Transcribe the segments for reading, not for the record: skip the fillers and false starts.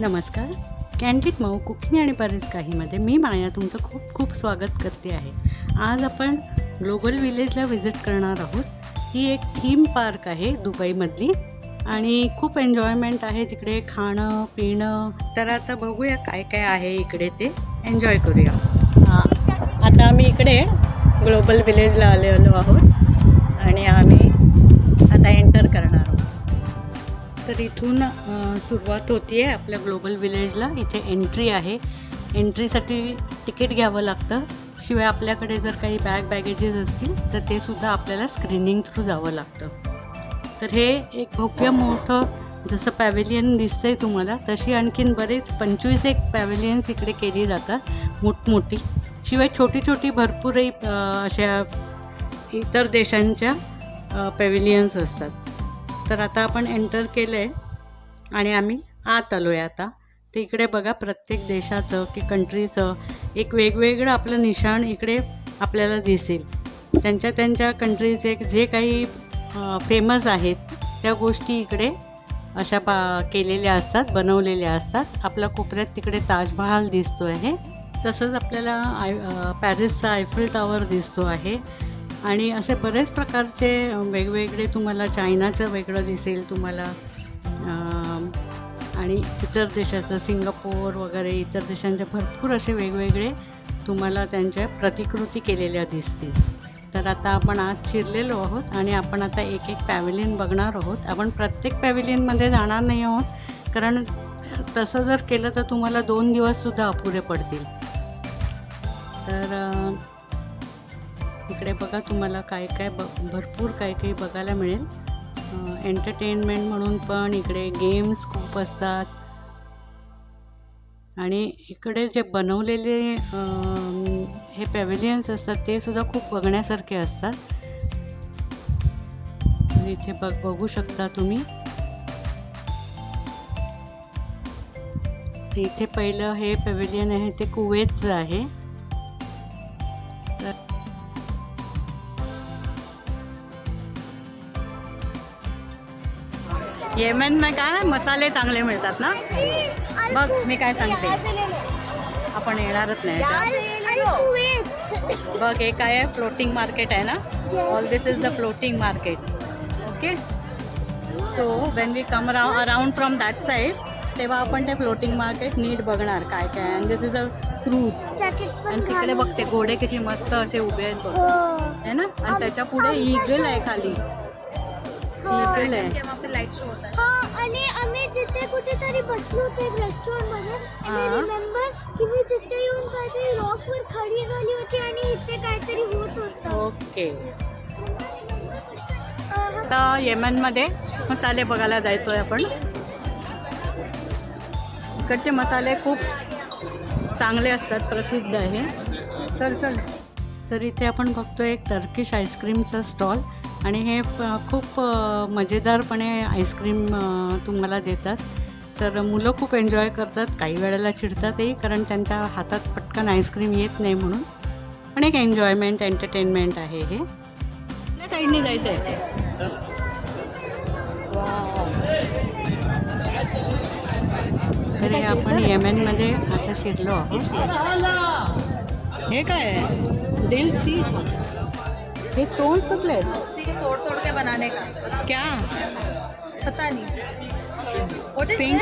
नमस्कार. कॅन्डिड माऊ कुकिंग आणि बरेच काहीमध्ये मी माया तुमचं खूप खूप स्वागत करते आहे. आज आपण ग्लोबल विलेजला व्हिजिट करणार आहोत. ही एक थीम पार्क आहे दुबईमधली आणि खूप एन्जॉयमेंट आहे तिकडे, खाणं पिणं. तर आता बघूया काय काय आहे इकडे, ते एन्जॉय करूया. आता आम्ही इकडे ग्लोबल विलेजला आलेलो आहोत आणि आम्ही आता एंटर करणार आहोत. तर इथून सुरुवात होती आहे आपल्या ग्लोबल विलेजला. इथे एंट्री आहे. एंट्रीसाठी तिकीट घ्यावं लागतं. शिवाय आपल्याकडे जर काही बॅगेजेस असतील तर ते सुद्धा आपल्याला स्क्रीनिंग थ्रू जावं लागतं. तर हे एक भव्य मोठं जसं पॅव्हेलियन दिसतं आहे तुम्हाला, तशी आणखीन बरेच 25 एक पॅव्हेलियन्स इकडे केली जातात मोठमोठी. शिवाय छोटी छोटी भरपूरही अशा इतर देशांच्या पॅव्हेलियन्स असतात. तर आता आपण एंटर केलं आहे आणि आम्ही आत आलो आहे आता. तर इकडे बघा, प्रत्येक देशाचं की कंट्रीचं एक वेगवेगळं आपलं निशाण इकडे आपल्याला दिसेल. त्यांच्या कंट्रीचे जे काही फेमस आहेत त्या गोष्टी इकडे अशा केलेल्या असतात, बनवलेल्या असतात. आपल्या कोपऱ्यात तिकडे ताजमहाल दिसतो आहे. तसंच आपल्याला पॅरिसचा आयफेल टॉवर दिसतो आहे आणि असे बरेच प्रकारचे वेगवेगळे तुम्हाला, चायनाचं वेगळं दिसेल तुम्हाला आणि इतर देशाचं सिंगापोर वगैरे इतर देशांचे भरपूर असे वेगवेगळे तुम्हाला त्यांच्या प्रतिकृती केलेल्या दिसतील. तर आता आपण आज शिरलेलो आहोत आणि आपण आता एक एक पॅव्हेलियन बघणार आहोत. आपण प्रत्येक पॅव्हेलियनमध्ये जाणार नाही आहोत, कारण तसं जर केलं तर तुम्हाला 2 दिवससुद्धा अपुरे पडतील. तर इकडे बघा, तुम्हाला काय काय भरपूर काही काही बघायला मिळेल. एंटरटेनमेंट म्हणून पण इकडे गेम्स खूप असतात आणि इकडे जे बनवलेले हे पॅव्हेलियन्स असतात ते सुद्धा खूप बघण्यासारखे असतात. आणि इथे बघू शकता तुम्ही. इथे पहिलं हे पॅव्हेलियन आहे ते कुवेतचं आहे. येमेन में काय मसाले चांगले मिळतात ना. बघ मी काय सांगते, आपण येणारच नाही. बघ हे काय आहे, फ्लोटिंग मार्केट आहे ना. All this is the floating market. Okay, so when we come around from that side, तेव्हा आपण ते फ्लोटिंग मार्केट नीट बघणार काय काय. And this is a cruise. आणि तिकडे बघते घोडे किती मस्त असे उभे आहेत बघ, है ना. आणि त्याच्या पुढे ईगल आहे खाली. ईगल आहे. आणि आम्ही तिथे कुठेतरी बसलो होतो एक रेस्टॉरंटमध्ये. आणि रिमेंबर की मी तिथे येऊन काहीतरी रॉकवर खाली झाली होती आणि इथे काहीतरी होत होतं. ओके, आता येमेनमध्ये मसाले बघायला जायचो आहे आपण. इकडचे मसाले खूप चांगले असतात, प्रसिद्ध आहे. चल. तर इथे आपण बघतो एक टर्किश आईस्क्रीमचा स्टॉल आणि हे खूप मजेदारपणे आईस्क्रीम तुम्हाला देतात. तर मुलं खूप एन्जॉय करतात, काही वेळेला चिडतातही, कारण त्यांच्या हातात पटकन आईस्क्रीम येत नाही म्हणून. पण एक एन्जॉयमेंट, एंटरटेनमेंट आहे हे. त्या साईडने जायचं आहे. तर हे आपण येमेनमध्ये आता शिरलो आहोत. हे काय आहे, दिल सीज. हे स्टोन्स कसले आहेत? तोड़ के बनाने का क्या पता नहीं. पिंक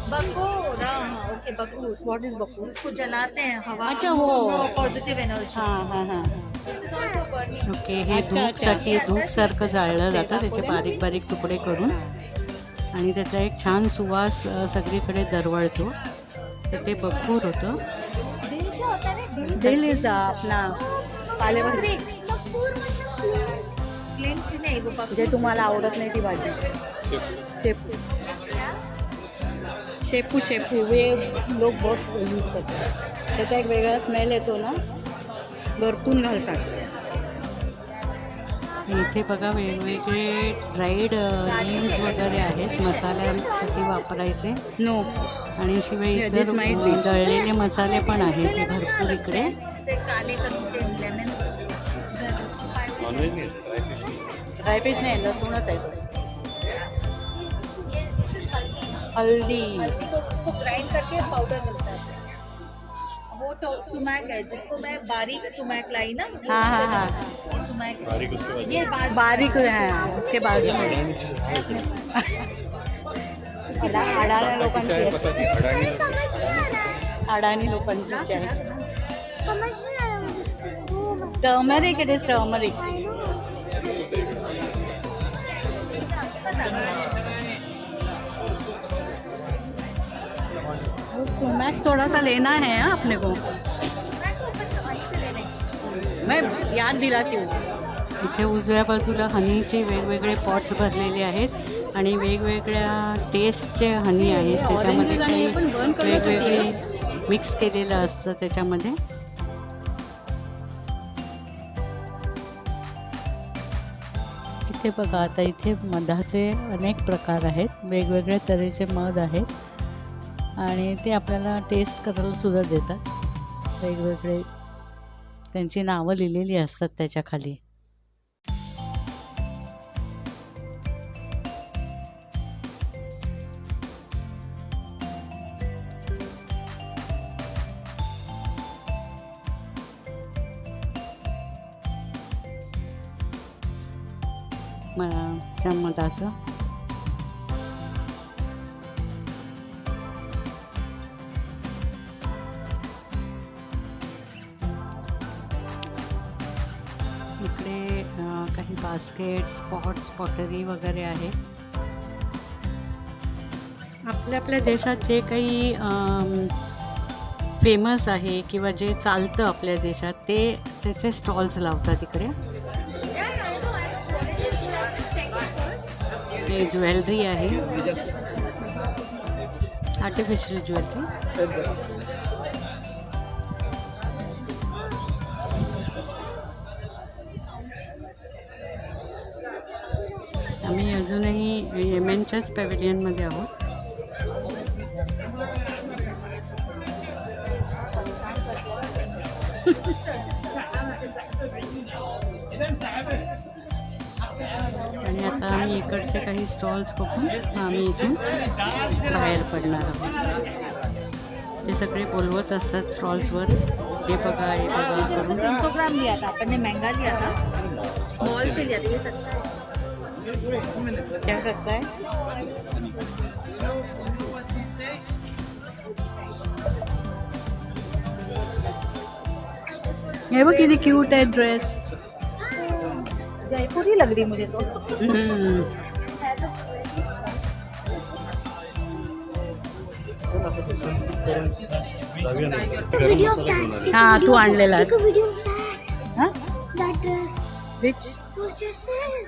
बकूर. हाँ, ओके, बकूर. व्हॉट इज बकूर? उसको जलाते हैं हवा. अच्छा, हो. Positive energy. हां. ओके, हे धूपसारखं जाळलं जातं, त्याचे बारीक बारीक तुकडे करून, आणि त्याचा एक छान सुवास सगळीकडे दरवळतो. तर ते बकूर होतं. दिल इज आपला पालेभाजी, जे तुम्हाला आवडत नाही ती भाजी. शेपू वे लोक बहुत यूज करतात. त्याचा एक वेगळा स्मेल येतो ना, वरतून घालतात. इथे बघा वेगवेगळे ड्राईड लीव्स वगैरे आहेत मसाल्यासाठी वापरायचे. नो, आणि शिवाय इतर दळलेले मसाले पण आहेत हे भरपूर इकडे. ड्रायफिश नाही, लसूणच आहे. हल्दी हल्दी को उसको ग्राइंड करके पाउडर मिलता है। वो तो सुमैक है, जिसको मैं बारीक सुमैक लाई ना। वो हाँ, हाँ, हाँ। सुमैक बारीक उसके बाद ये बारीक है उसके बाजू में अडाणी लोकांची चाय आहे. पता नहीं अडानी समझ नहीं आ रहा है. अडाणी लोकांची चाय. समझ नहीं आ रहा मुझे. Turmeric, it is turmeric. वो सुमैक थोड़ा सा लेना है हाँ अपने को. मैं याद दिलाती हूँ. इथे उजव्या बाजूला हनीचे वेगवेगळे पॉट्स भरलेले आहेत आणि वेगवेगळ्या टेस्टचे हनी आहेत. त्याच्यामध्ये काही वेगवेगळे मिक्स केलेलं असतं त्याच्यामध्ये. इथे बघा आता इथे मधाचे अनेक प्रकार आहेत. वेगवेगळ्या तऱ्हेचे मध आहेत आणि ते आपल्याला टेस्ट करायला सुद्धा देतात. वेगवेगळे त्यांची नावं लिहिलेली असतात त्याच्या खाली. मधाचं इकडे काही बास्केट्स, पॉट्स, पॉटरी वगैरे आहे. आपल्या देशात जे काही फेमस आहे किंवा जे चालतं आपल्या देशात ते त्याचे स्टॉल्स लावतात इकडे. हे ज्वेलरी आहे, आर्टिफिशियल ज्वेलरी. आम्ही अजूनही येमेनच्याच पॅव्हिलियनमध्ये आहोत. आणि आता आम्ही इकडचे काही स्टॉल्स बघून आम्ही इथून बाहेर पडणार आहोत. ते सगळे बोलवत असतात स्टॉल्सवर, हे बघा हे बघा करून. 300 ग्राम लिया था अपन ने, महंगा लिया था, मॉल से लिया था. ये सस्ता है. क्या सस्ता है? हे बघ किती क्यूट आहे ड्रेस. जयपुरी लग रही मुझे तो. Video of that. हा तू आणलेलास. Take a video of that. हा That dress. Which Those dresses.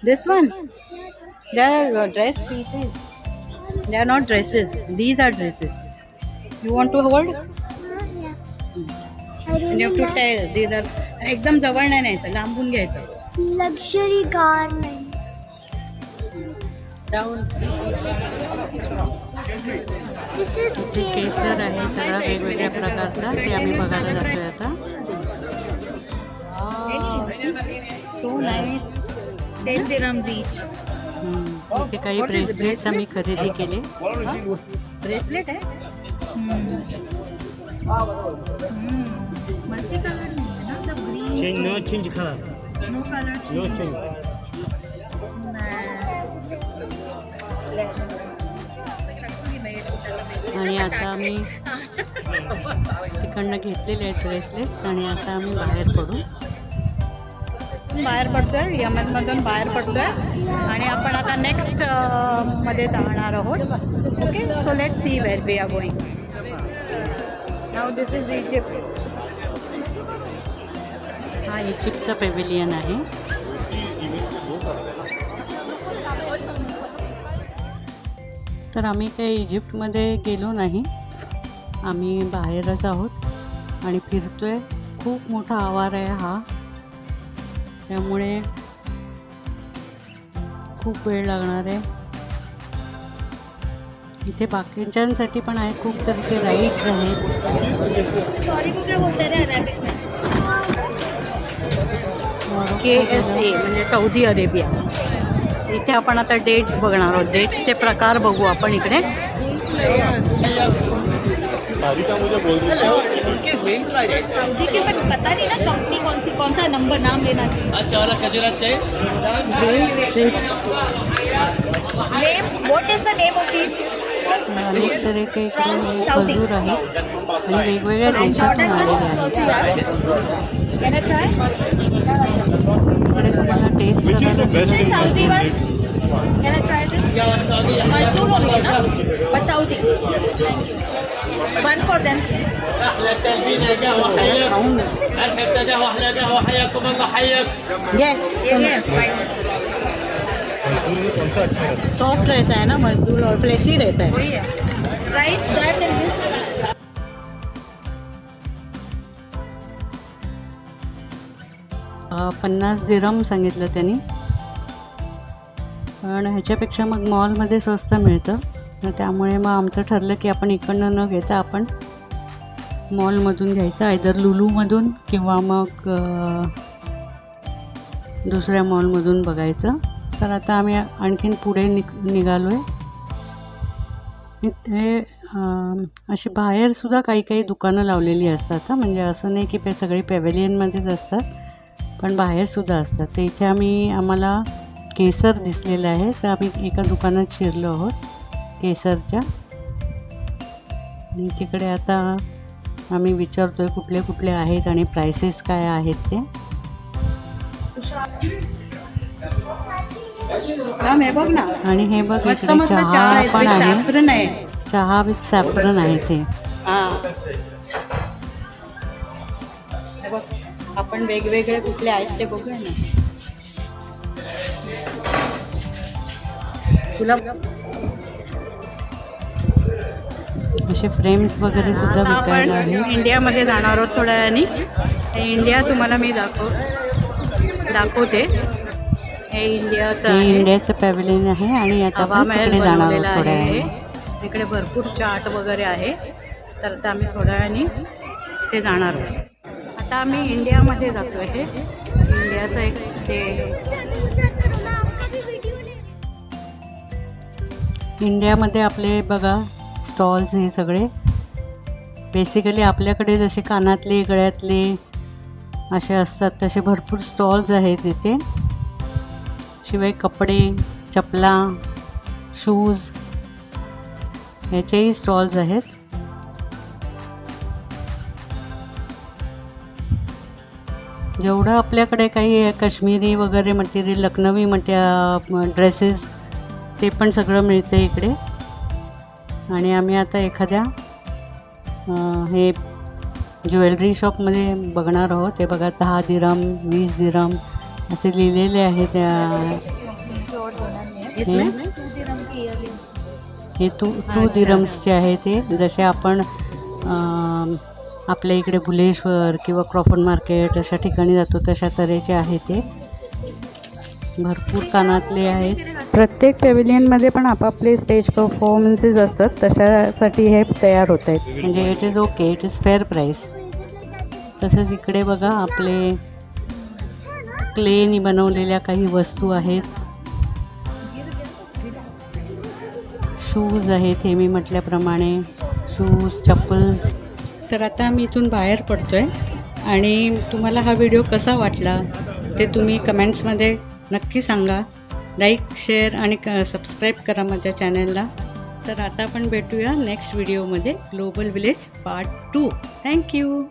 This one. They are dress pieces. They are not dresses. These are dresses. You want to hold Yeah. I and you really have to like tell. These are एकदम जवळ नाही न्यायचं, लांबून घ्यायचं. luxury garment. Down. This is इथे केसर आहे सगळा वेगवेगळ्या प्रकारचा, ते आम्ही बघायला जातोय आता. So nice. 10 dirhams each. इथे काही ब्रेसलेट्स आम्ही खरेदी केले. ब्रेसलेट है. मल्टी कलर में ना, the green. No change colour. No colour. No change. आणि आता आम्ही तिकडनं घेतलेले आहेत ब्रेसलेट्स आणि आता आम्ही बाहेर पडू. बाहेर पडतोय, यमनमधून बाहेर पडतोय आणि आपण आता नेक्स्ट मध्ये जाणार आहोत. Okay, so let see where we are going. नाव दिस इज इजिप्ट. हा इजिप्तचा पॅव्हिलियन आहे. तर आम्ही काही इजिप्तमध्ये गेलो नाही, आम्ही बाहेरच आहोत आणि फिरतोय. खूप मोठा आवार आहे हा, त्यामुळे खूप वेळ लागणार आहे. इथे बाकीच्यांसाठी पण आहे, खूप तऱ्हेचे राईड्स आहेत. सॉरी को क्या बोलते हैं अरेबिक में? KSA म्हणजे सौदी अरेबिया. इथे आपण आता डेट्स बघणार आहोत. डेट्सचे प्रकार बघू आपण इकडे. सऊदी के बट पता नहीं ना कंपनी कौन सा नंबर नाम लेना चाहिए. Name what is the name of this. अनेक तऱ्हेचे इकडे खजूर आहेत आणि वेगवेगळ्या देशातून आलेले आहेत. Can I try. इकडे तुम्हाला टेस्ट करायला Saudi one. Can I try this? Mazdoor only, no? But Saudi. Thank you. One for them, please. खाऊन घे. Fine. सॉफ्ट रहता है ना मजदूर और फ्लेशी रहता है. वही है. Price that and this. 50 दिरहम सांगितलं त्यांनी. पण ह्याच्यापेक्षा मग मॉलमध्ये स्वस्त मिळतं. तर त्यामुळे मग आमचं ठरलं की आपण इकडनं न घेता आपण मॉलमधून घ्यायचं, आयदर लुलूमधून किंवा मग दुसऱ्या मॉलमधून बघायचं. तर आता आम्ही आणखीन पुढे निघालो आहे. इथे अशी बाहेरसुद्धा काही काही दुकानं लावलेली असतात. म्हणजे असं नाही की सगळी पॅव्हेलियनमध्येच असतात, पण बाहेरसुद्धा असतात. तर इथे आम्हाला केसर दिसलेलं आहे, तर आम्ही एका दुकानात शिरलो आहोत केसरच्या. आणि तिकडे आता आम्ही विचारतो आहे कुठले कुठले आहेत आणि प्राइसेस काय आहेत ते. बघ ना. आणि हे बघ इकडे चहा पण आहे. चहा विथ सॅफ्रन आहे ते. बघ आपण वेगवेगळे कुठले आहेत ते बघूया ना. तुला असे फ्रेम्स वगैरे सुद्धा विकायला आहेत. इंडियामध्ये जाणार आहोत थोड्या वेळाने. इंडिया तुम्हाला मी दाखवते. हे इंडियाचं पॅव्हेलियन आहे आणि आता आपण तिकडे जाणार आहोत थोड्या वेळाने. इकडे भरपूर चाट वगैरे आहे. तर आता आम्ही थोड्या वेळाने ते जाणार आहोत. आता आम्ही इंडियामध्ये जातो आहे. इंडियाचं एक ते इंडियामध्ये आपले बघा स्टॉल्स हे सगळे बेसिकली आपल्याकडे जसे कानातले गळ्यातले असे असतात तसे भरपूर स्टॉल्स आहेत इथे. शिवाय कपडे, चपला, शूज ह्याचेही स्टॉल्स आहेत. जेवढं आपल्याकडे काही काश्मीरी वगैरे मटेरियल, लखनवी ड्रेसेस ते पण सगळं मिळतं इकडे. आणि आम्ही आता एखाद्या हे ज्वेलरी शॉपमध्ये बघणार आहोत. ते बघा 10 दिरहम, 20 दिरहम असे लिहिलेले आहे. हे 2 दिरहम्सचे आहे ते. जसे आपण आपल्या इकडे भुलेश्वर किंवा क्रॉफर्ड मार्केट अशा ठिकाणी जातो तशा तऱ्हेचे आहे ते. भरपूर कानातले आहेत. प्रत्येक पॅव्हेलियनमध्ये पण आपापले स्टेज परफॉर्मन्सेस असतात, तशासाठी हे तयार होत आहेत. म्हणजे it is okay, it is fair price. तसंच इकडे बघा आपले क्लेनी बनवलेल्या काही वस्तू आहेत. शूज आहेत हे मी म्हटल्याप्रमाणे, शूज, चप्पल्स. तर आता आम्ही इथून बाहेर पडतो आहे. आणि तुम्हाला हा व्हिडिओ कसा वाटला ते तुम्ही कमेंट्समध्ये नक्की सांगा. लाईक, शेअर आणि सबस्क्राईब करा माझ्या चॅनलला. तर आता आपण भेटूया नेक्स्ट व्हिडिओमध्ये, ग्लोबल विलेज पार्ट 2. थँक्यू.